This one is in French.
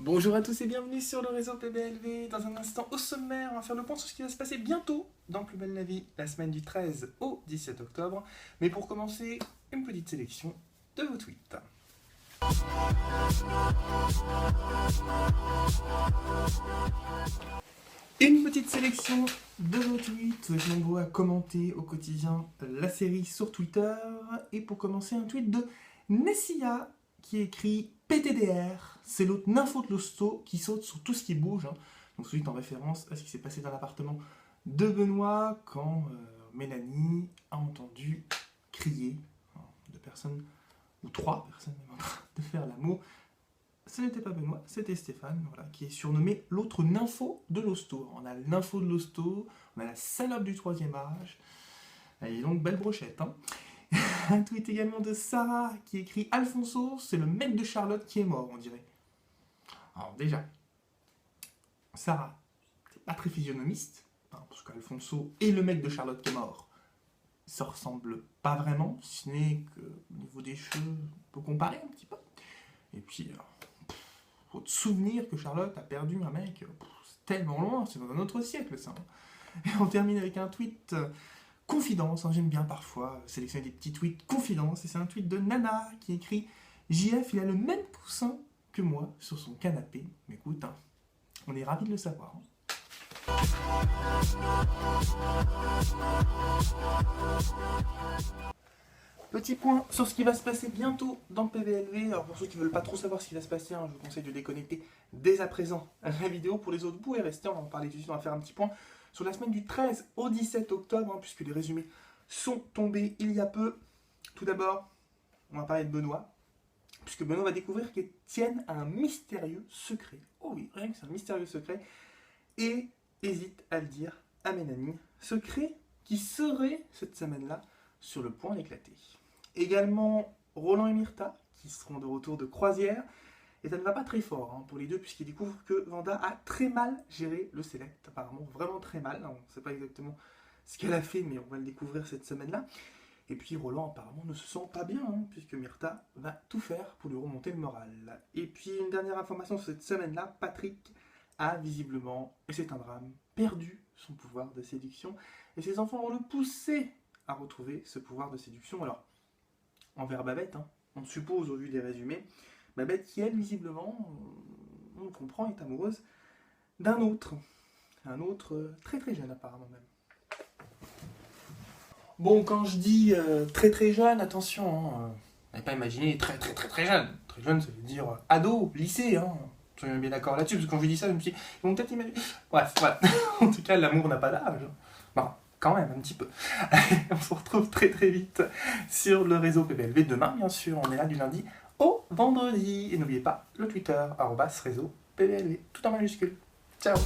Bonjour à tous et bienvenue sur le réseau PBLV. Dans un instant, au sommaire, on va faire le point sur ce qui va se passer bientôt dans Plus belle la vie, la semaine du 13 au 17 octobre. Mais pour commencer, une petite sélection de vos tweets. Une petite sélection de vos tweets. Vous êtes nombreux à commenter au quotidien la série sur Twitter. Et pour commencer, un tweet de Nessia qui écrit PTDR. C'est l'autre nympho de l'hosto qui saute sur tout ce qui bouge. Donc, tweet en référence à ce qui s'est passé dans l'appartement de Benoît quand Mélanie a entendu crier deux personnes, ou trois personnes même en train de faire l'amour. Ce n'était pas Benoît, c'était Stéphane, voilà, qui est surnommé l'autre nympho de l'hosto. On a le nympho de l'hosto, on a la salope du troisième âge. Et donc, belle brochette. Un tweet également de Sarah qui écrit Alfonso, c'est le mec de Charlotte qui est mort, on dirait. Alors, déjà, Sarah, c'est pas très physionomiste, parce qu'Alfonso et le mec de Charlotte qui est mort, ça ressemble pas vraiment, si ce n'est qu'au niveau des cheveux, on peut comparer un petit peu. Et puis, faut te souvenir que Charlotte a perdu un mec, c'est tellement loin, c'est dans un autre siècle ça. Et on termine avec un tweet confidence, j'aime bien parfois sélectionner des petits tweets confidence, et c'est un tweet de Nana qui écrit JF, il a le même coussin que moi sur son canapé. Mais écoute, on est ravis de le savoir. Petit point sur ce qui va se passer bientôt dans PVLV. Alors pour ceux qui ne veulent pas trop savoir ce qui va se passer, je vous conseille de déconnecter dès à présent la vidéo. Pour les autres, vous pouvez rester, on va en parler tout de suite, on va faire un petit point sur la semaine du 13 au 17 octobre, puisque les résumés sont tombés il y a peu. Tout d'abord, on va parler de Benoît, puisque Benoît va découvrir qu'Étienne a un mystérieux secret. Oh oui, rien que c'est un mystérieux secret. Et hésite à le dire à Mélanie. Secret qui serait, cette semaine-là, sur le point d'éclater. Également, Roland et Myrtha, qui seront de retour de croisière. Et ça ne va pas très fort pour les deux, puisqu'ils découvrent que Vanda a très mal géré le Select. Apparemment, vraiment très mal. On ne sait pas exactement ce qu'elle a fait, mais on va le découvrir cette semaine-là. Et puis Roland, apparemment, ne se sent pas bien, puisque Myrtha va tout faire pour lui remonter le moral. Et puis, une dernière information sur cette semaine-là, Patrick a visiblement, et c'est un drame, perdu son pouvoir de séduction. Et ses enfants vont le pousser à retrouver ce pouvoir de séduction. Alors, envers Babette, on suppose au vu des résumés, Babette qui, elle, visiblement, on comprend, est amoureuse d'un autre. Un autre très très jeune, apparemment même. Bon, quand je dis très très jeune, attention, n'avez pas imaginé très très très très jeune. Très jeune, ça veut dire ado, lycée, soyons bien d'accord là-dessus, parce que quand je dis ça, je me dis, ils vont peut-être imaginer... Bref, voilà. En tout cas, l'amour n'a pas d'âge. Bon, quand même, un petit peu. On se retrouve très très vite sur le réseau PBLV. Demain, bien sûr, on est là du lundi au vendredi. Et n'oubliez pas le Twitter, @réseau PBLV, tout en majuscule. Ciao.